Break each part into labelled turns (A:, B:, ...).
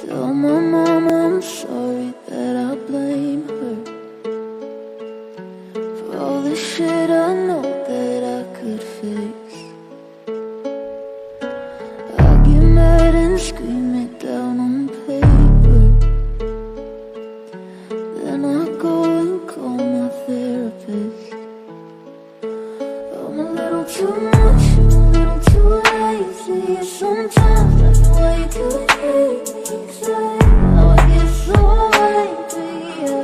A: Tell my mama I'm sorry that I blame her for all the shit I know that I could fix. I get mad and scream it down on paper, then I go and call my therapist. I'm a little too much, I'm a little too lazy. Sometimes that's why you could hate me. Say how I get so angry, yeah.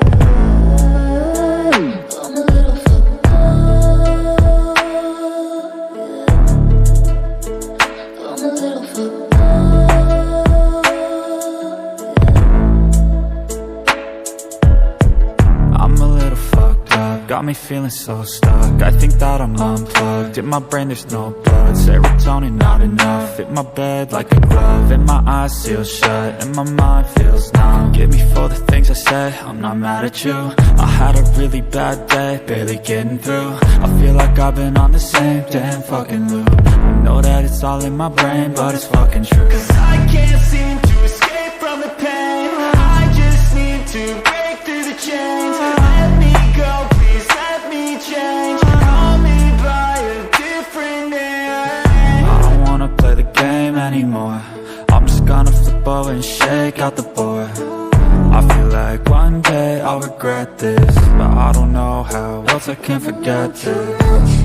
A: I'm a little fucked up, yeah. I'm a little fucked up, yeah.
B: I'm a little fucked up, got me feeling so stuck. I think that I'm unplugged, in my brain there's no blood. Serotonin not enough, fit my bed like a glove. And my eyes seal shut, and my mind feels numb. Forgive me for the things I said, I'm not mad at you. I had a really bad day, barely getting through. I feel like I've been on the same damn fucking loop. I know that it's all in my brain, but it's fucking true. Cause I can't seem to escape from the pain. I just need to break through the chains. Let me go, please let me change. Call me by a different name. I don't wanna play the game anymore. I'm just gonna flip over and shake out the board. I feel like one day I'll regret this, but I don't know how else I can forget this.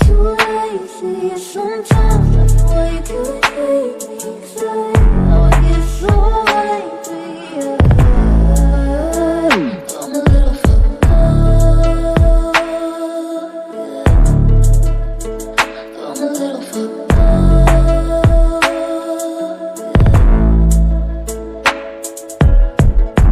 A: Too lazy, sometimes that's why you could hate me. Say how I get so angry, yeah. I'm a little fucked up, yeah. I'm a little fucked up,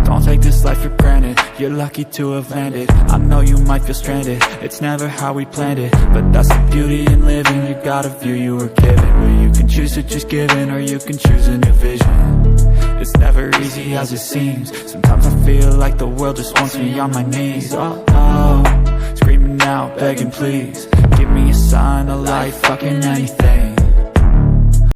B: Don't take this life for granted, you're lucky to have landed. I know you might feel stranded, it's never how we planned it. But that's the beauty in living, you got a view you were given. Where you can choose to just give in, or you can choose a new vision. It's never easy as it seems, sometimes I feel like the world just wants me on my knees. Oh, oh, screaming out, begging please, give me a sign, a light, fucking anything.